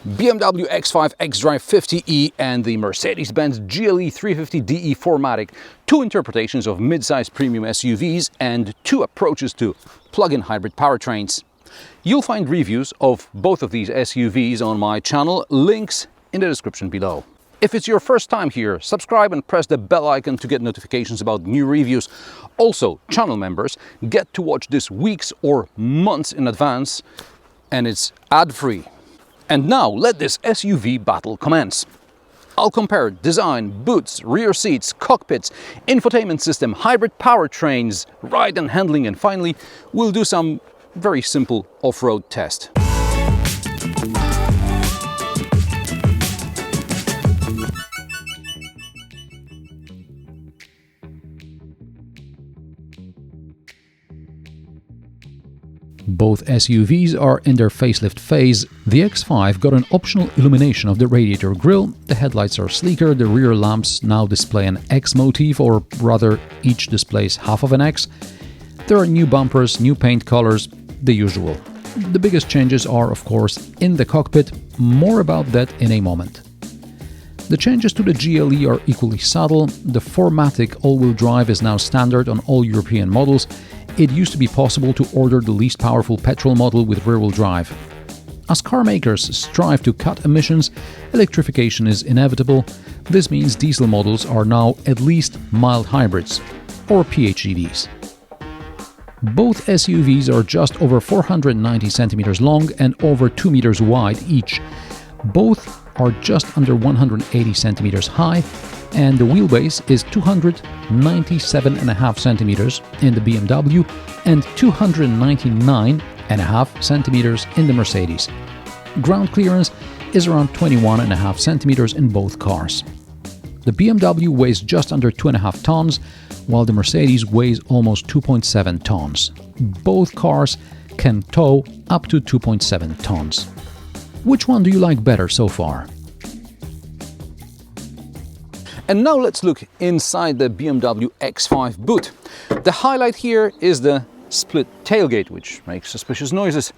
BMW X5 xDrive 50e and the Mercedes-Benz GLE 350de 4MATIC, two interpretations of mid-size premium SUVs and two approaches to plug-in hybrid powertrains. You'll find reviews of both of these SUVs on my channel, links in the description below. If it's your first time here, subscribe and press the bell icon to get notifications about new reviews. Also, channel members get to watch this weeks or months in advance, and it's ad-free. And now let this SUV battle commence. I'll compare design, boots, rear seats, cockpits, infotainment system, hybrid powertrains, ride and handling, and finally we'll do some very simple off-road test. Both SUVs are in their facelift phase. The X5 got an optional illumination of the radiator grille, the headlights are sleeker, the rear lamps now display an X motif, or rather each displays half of an X. There are new bumpers, new paint colors, the usual. The biggest changes are, of course, in the cockpit, more about that in a moment. The changes to the GLE are equally subtle. The 4MATIC all-wheel drive is now standard on all European models. It used to be possible to order the least powerful petrol model with rear-wheel drive. As car makers strive to cut emissions, electrification is inevitable. This means diesel models are now at least mild hybrids, or PHEVs. Both SUVs are just over 490 centimeters long and over 2 meters wide each. Both are just under 180 centimeters high, and the wheelbase is 297.5 centimeters in the BMW and 299.5 centimeters in the Mercedes. Ground clearance is around 21.5 centimeters in both cars. The BMW weighs just under 2.5 tons, while the Mercedes weighs almost 2.7 tons. Both cars can tow up to 2.7 tons. Which one do you like better so far? And now let's look inside the BMW X5 boot. The highlight here is the split tailgate, which makes suspicious noises,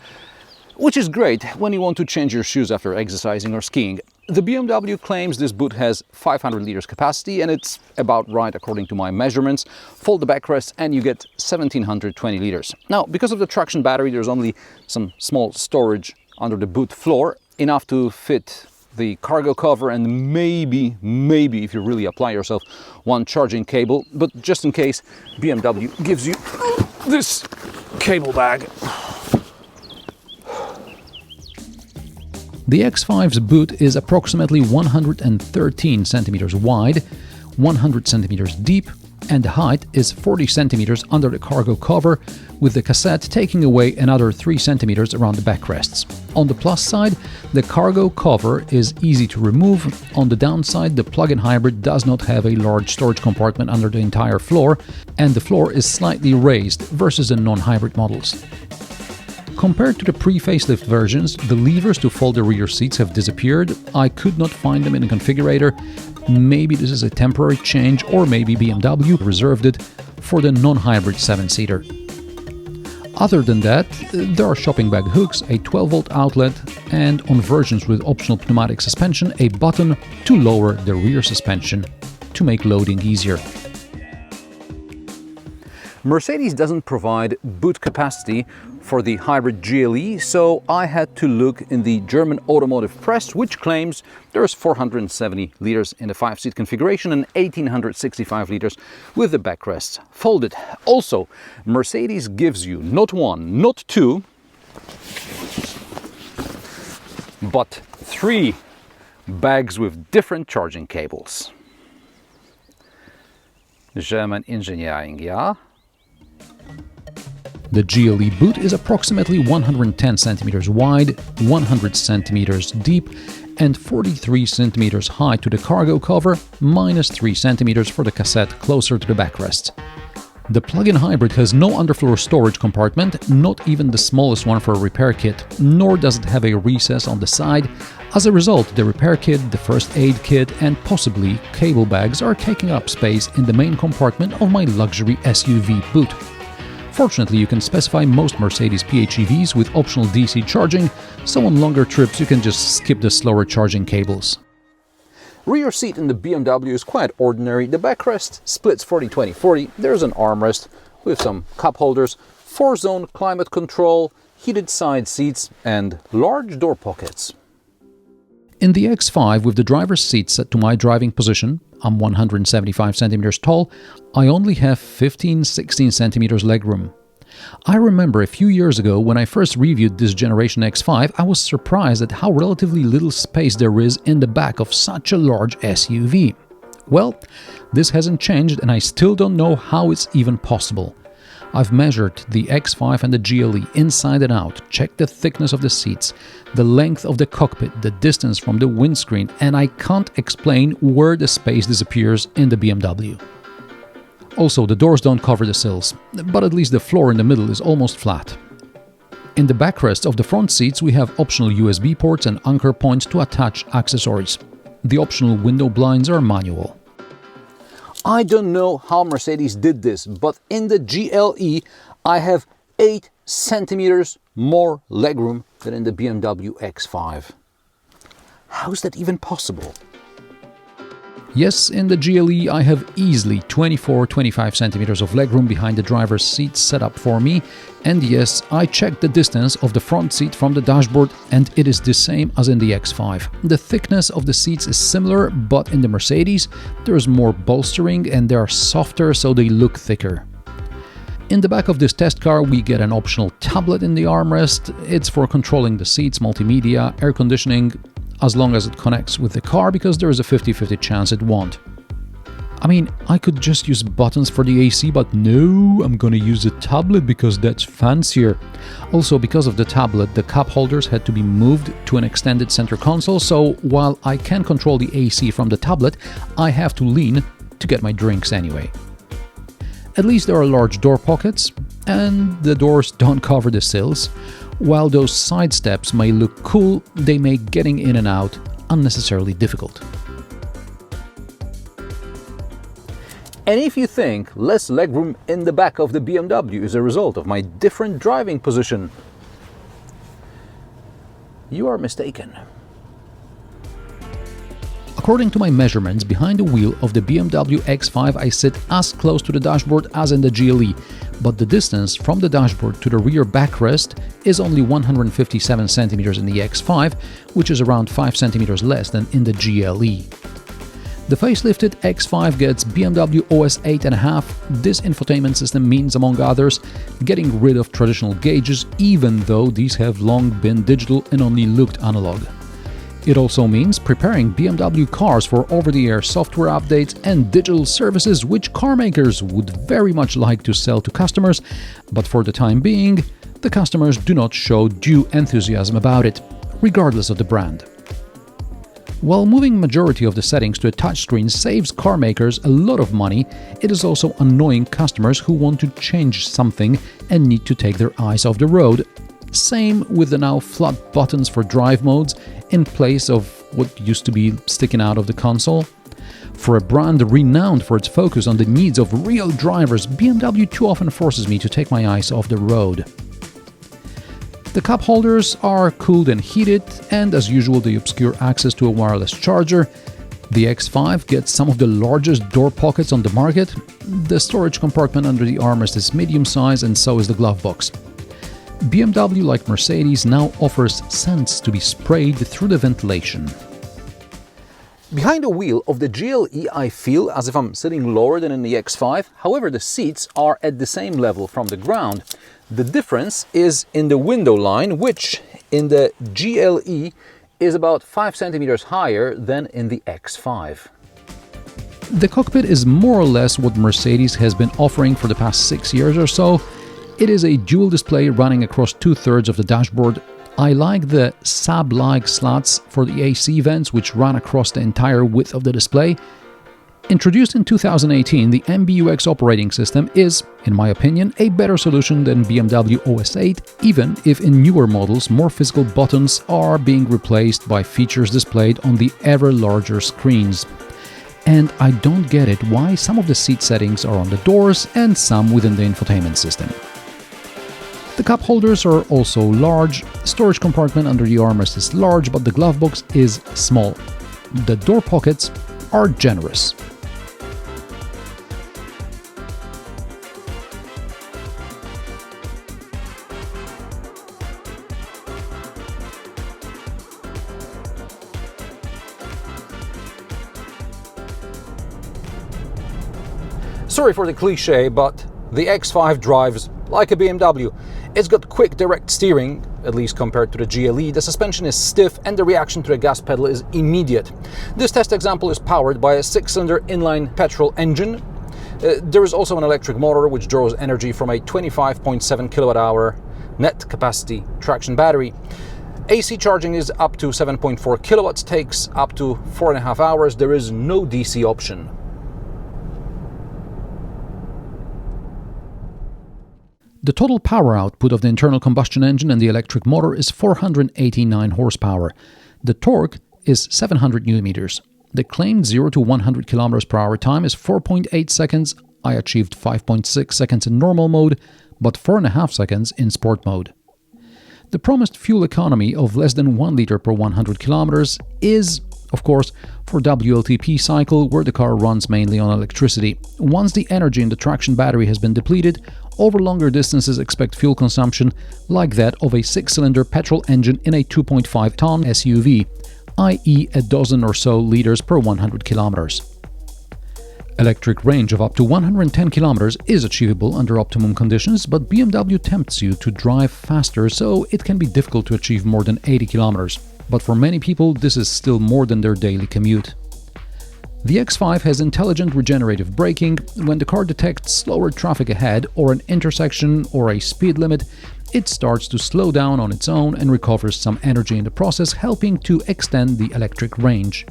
which is great when you want to change your shoes after exercising or skiing. The BMW claims this boot has 500 liters capacity, and it's about right according to my measurements. Fold the backrest and you get 1720 liters. Now, because of the traction battery, there's only some small storage under the boot floor, enough to fit the cargo cover and maybe if you really apply yourself, one charging cable. But just in case, BMW gives you this cable bag. The X5's boot is approximately 113 centimeters wide, 100 centimeters deep, and the height is 40 centimeters under the cargo cover, with the cassette taking away another 3 centimeters around the backrests. On the plus side, the cargo cover is easy to remove. On the downside, the plug-in hybrid does not have a large storage compartment under the entire floor, and the floor is slightly raised versus the non-hybrid models. Compared to the pre-facelift versions, the levers to fold the rear seats have disappeared. I could not find them in the configurator. Maybe this is a temporary change, or maybe BMW reserved it for the non-hybrid 7-seater. Other than that, there are shopping bag hooks, a 12-volt outlet, and on versions with optional pneumatic suspension, a button to lower the rear suspension to make loading easier. Mercedes doesn't provide boot capacity for the hybrid GLE, so I had to look in the German automotive press, which claims there's 470 liters in the 5-seat configuration and 1865 liters with the backrests folded. Also, Mercedes gives you not one, not two, but 3 bags with different charging cables. German engineering, yeah? The GLE boot is approximately 110 centimeters wide, 100 centimeters deep, and 43 centimeters high to the cargo cover, minus 3 centimeters for the cassette closer to the backrest. The plug-in hybrid has no underfloor storage compartment, not even the smallest one for a repair kit, nor does it have a recess on the side. As a result, the repair kit, the first aid kit, and possibly cable bags are taking up space in the main compartment of my luxury SUV boot. Fortunately, you can specify most Mercedes PHEVs with optional DC charging, so on longer trips you can just skip the slower charging cables. Rear seat in the BMW is quite ordinary. The backrest splits 40-20-40. There's an armrest with some cup holders, 4-zone climate control, heated side seats and large door pockets. In the X5, with the driver's seat set to my driving position, I'm 175 centimeters tall, I only have 15-16 centimeters legroom. I remember a few years ago when I first reviewed this generation X5, I was surprised at how relatively little space there is in the back of such a large SUV. Well, this hasn't changed and I still don't know how it's even possible. I've measured the X5 and the GLE inside and out, checked the thickness of the seats, the length of the cockpit, the distance from the windscreen, and I can't explain where the space disappears in the BMW. Also, the doors don't cover the sills, but at least the floor in the middle is almost flat. In the backrest of the front seats we have optional USB ports and anchor points to attach accessories. The optional window blinds are manual. I don't know how Mercedes did this, but in the GLE I have 8 centimeters more legroom than in the BMW X5. How's that even possible? Yes, in the GLE I have easily 24-25 centimeters of legroom behind the driver's seat set up for me, and yes, I checked the distance of the front seat from the dashboard and it is the same as in the X5. The thickness of the seats is similar, but in the Mercedes there is more bolstering and they are softer, so they look thicker. In the back of this test car we get an optional tablet in the armrest. It's for controlling the seats, multimedia, air conditioning, as long as it connects with the car, because there is a 50-50 chance it won't. I mean, I could just use buttons for the AC, but no, I'm gonna use a tablet because that's fancier. Also, because of the tablet, the cup holders had to be moved to an extended center console, so while I can control the AC from the tablet, I have to lean to get my drinks anyway. At least there are large door pockets, and the doors don't cover the sills. While those side steps may look cool, they make getting in and out unnecessarily difficult. And if you think less legroom in the back of the BMW is a result of my different driving position, you are mistaken. According to my measurements, behind the wheel of the BMW X5 I sit as close to the dashboard as in the GLE, but the distance from the dashboard to the rear backrest is only 157 centimeters in the X5, which is around 5 centimeters less than in the GLE. The facelifted X5 gets BMW OS 8.5. This infotainment system means, among others, getting rid of traditional gauges, even though these have long been digital and only looked analog. It also means preparing BMW cars for over-the-air software updates and digital services which car makers would very much like to sell to customers, but for the time being, the customers do not show due enthusiasm about it, regardless of the brand. While moving majority of the settings to a touchscreen saves car makers a lot of money, it is also annoying customers who want to change something and need to take their eyes off the road. Same with the now flat buttons for drive modes in place of what used to be sticking out of the console. For a brand renowned for its focus on the needs of real drivers, BMW too often forces me to take my eyes off the road. The cup holders are cooled and heated, and as usual they obscure access to a wireless charger. The X5 gets some of the largest door pockets on the market. The storage compartment under the armrest is medium size, and so is the glove box. BMW, like Mercedes, now offers scents to be sprayed through the ventilation. Behind the wheel of the GLE I feel as if I'm sitting lower than in the X5, however the seats are at the same level from the ground. The difference is in the window line, which in the GLE is about 5 centimeters higher than in the X5. The cockpit is more or less what Mercedes has been offering for the past 6 years or so. It is a dual display running across 2/3 of the dashboard. I like the sab-like slats for the AC vents which run across the entire width of the display. Introduced in 2018, the MBUX operating system is, in my opinion, a better solution than BMW OS 8, even if in newer models more physical buttons are being replaced by features displayed on the ever larger screens. And I don't get it why some of the seat settings are on the doors and some within the infotainment system. The cup holders are also large, storage compartment under the armrest is large, but the glove box is small. The door pockets are generous. Sorry for the cliche, but the X5 drives like a BMW. It's got quick direct steering, at least compared to the GLE. The suspension is stiff and the reaction to the gas pedal is immediate. This test example is powered by a 6-cylinder inline petrol engine. There is also an electric motor which draws energy from a 25.7 kWh net capacity traction battery. AC charging is up to 7.4 kilowatts, takes up to 4.5 hours. There is no DC option. The total power output of the internal combustion engine and the electric motor is 489 horsepower. The torque is 700 newton-meters. The claimed 0 to 100 km per hour time is 4.8 seconds. I achieved 5.6 seconds in normal mode, but 4.5 seconds in sport mode. The promised fuel economy of less than 1 liter per 100 kilometers is, of course, for WLTP cycle, where the car runs mainly on electricity. Once the energy in the traction battery has been depleted, over longer distances expect fuel consumption like that of a 6-cylinder petrol engine in a 2.5-ton SUV, i.e. a dozen or so liters per 100 kilometers. Electric range of up to 110 kilometers is achievable under optimum conditions, but BMW tempts you to drive faster, so it can be difficult to achieve more than 80 kilometers. But for many people, this is still more than their daily commute. The X5 has intelligent regenerative braking. When the car detects slower traffic ahead or an intersection or a speed limit, it starts to slow down on its own and recovers some energy in the process, helping to extend the electric range.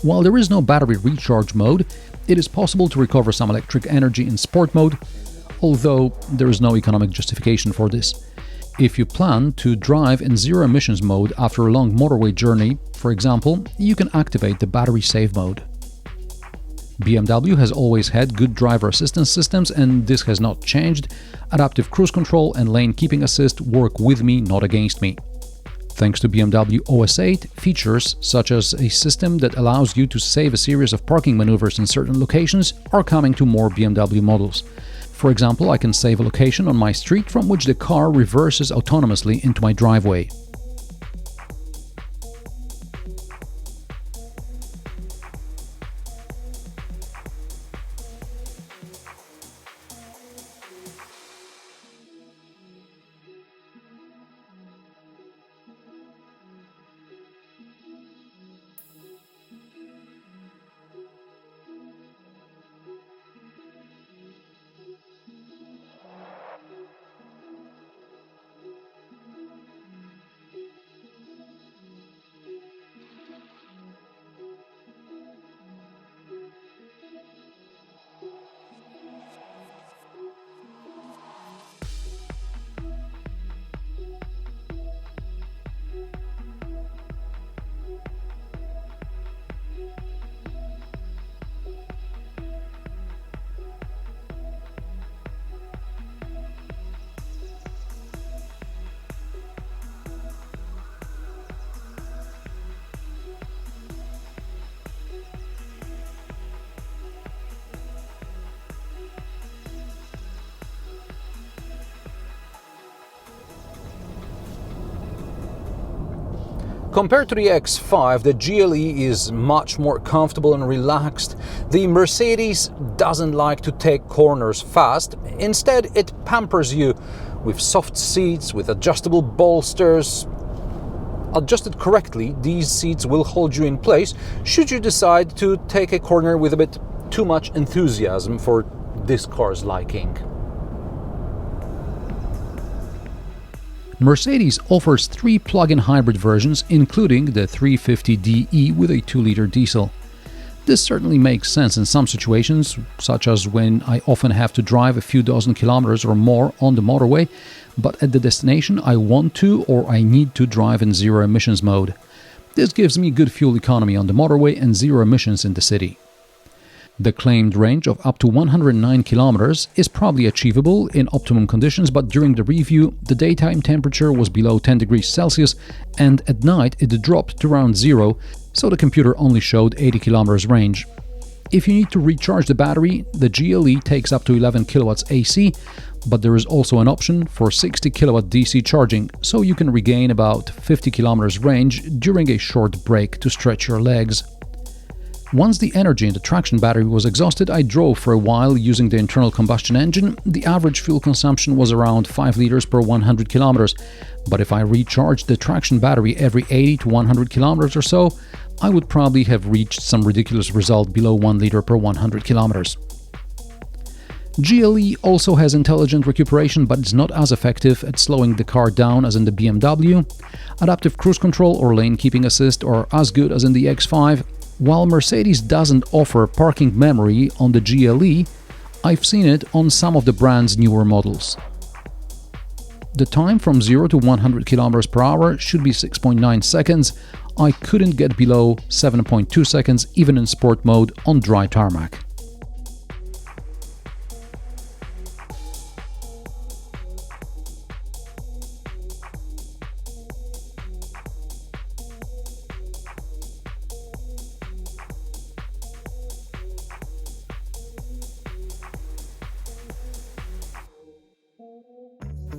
While there is no battery recharge mode, it is possible to recover some electric energy in sport mode, although there is no economic justification for this. If you plan to drive in zero emissions mode after a long motorway journey, for example, you can activate the battery save mode. BMW has always had good driver assistance systems, and this has not changed. Adaptive cruise control and lane keeping assist work with me, not against me. Thanks to BMW OS 8, features such as a system that allows you to save a series of parking maneuvers in certain locations are coming to more BMW models. For example, I can save a location on my street from which the car reverses autonomously into my driveway. Compared to the X5, the GLE is much more comfortable and relaxed. The Mercedes doesn't like to take corners fast. Instead, it pampers you with soft seats, with adjustable bolsters. Adjusted correctly, these seats will hold you in place should you decide to take a corner with a bit too much enthusiasm for this car's liking. Mercedes offers 3 plug-in hybrid versions, including the 350DE with a 2-liter diesel. This certainly makes sense in some situations, such as when I often have to drive a few dozen kilometers or more on the motorway, but at the destination I want to or I need to drive in zero emissions mode. This gives me good fuel economy on the motorway and zero emissions in the city. The claimed range of up to 109 kilometers is probably achievable in optimum conditions, but during the review, the daytime temperature was below 10 degrees Celsius and at night it dropped to around zero, so the computer only showed 80 kilometers range. If you need to recharge the battery, the GLE takes up to 11 kilowatts AC, but there is also an option for 60 kilowatt DC charging, so you can regain about 50 kilometers range during a short break to stretch your legs. Once the energy in the traction battery was exhausted, I drove for a while using the internal combustion engine. The average fuel consumption was around 5 liters per 100 kilometers, but if I recharged the traction battery every 80 to 100 kilometers or so, I would probably have reached some ridiculous result below 1 liter per 100 kilometers. GLE also has intelligent recuperation, but it's not as effective at slowing the car down as in the BMW. Adaptive cruise control or lane keeping assist are as good as in the X5. While Mercedes doesn't offer parking memory on the GLE, I've seen it on some of the brand's newer models. The time from 0 to 100 km per hour should be 6.9 seconds. I couldn't get below 7.2 seconds even in sport mode on dry tarmac.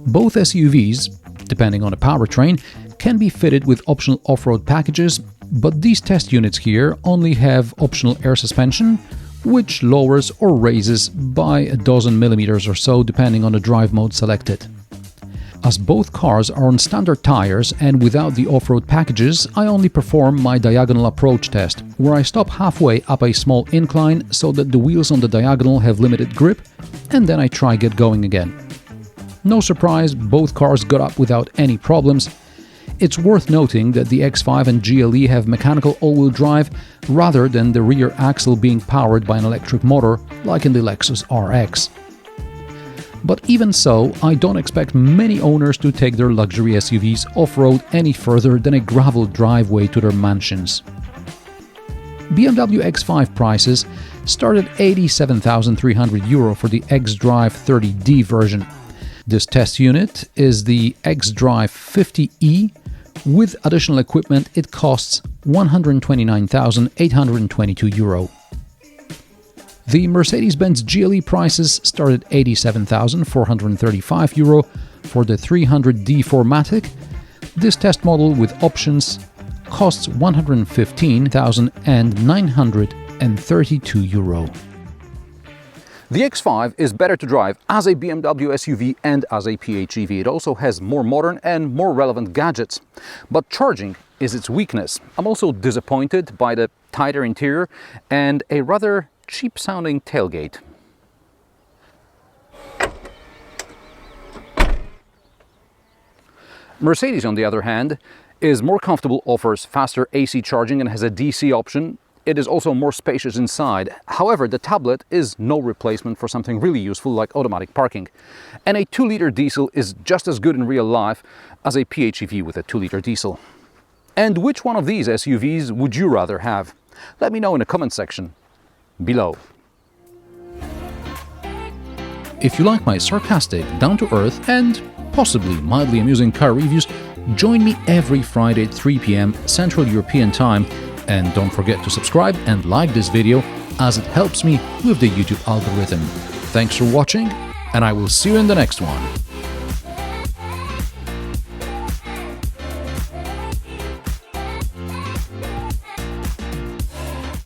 Both SUVs, depending on the powertrain, can be fitted with optional off-road packages, but these test units here only have optional air suspension, which lowers or raises by a dozen millimeters or so depending on the drive mode selected. As both cars are on standard tires and without the off-road packages, I only perform my diagonal approach test, where I stop halfway up a small incline so that the wheels on the diagonal have limited grip, and then I try get going again. No surprise, both cars got up without any problems. It's worth noting that the X5 and GLE have mechanical all-wheel drive rather than the rear axle being powered by an electric motor like in the Lexus RX. But even so, I don't expect many owners to take their luxury SUVs off-road any further than a gravel driveway to their mansions. BMW X5 prices start at €87,300 for the xDrive 30D version. This test unit is the xDrive 50e. With additional equipment, it costs €129,822. The Mercedes-Benz GLE prices start at €87,435 for the 300D 4MATIC. This test model with options costs €115,932. The X5 is better to drive as a BMW SUV and as a PHEV. It also has more modern and more relevant gadgets. But charging is its weakness. I'm also disappointed by the tighter interior and a rather cheap-sounding tailgate. Mercedes, on the other hand, is more comfortable, offers faster AC charging and has a DC option. It is also more spacious inside. However, the tablet is no replacement for something really useful like automatic parking. And a 2-liter diesel is just as good in real life as a PHEV with a 2-liter diesel. And which one of these SUVs would you rather have? Let me know in the comment section below. If you like my sarcastic, down-to-earth and possibly mildly amusing car reviews, join me every Friday at 3 p.m. Central European Time. And don't forget to subscribe and like this video as it helps me with the YouTube algorithm. Thanks for watching, and I will see you in the next one.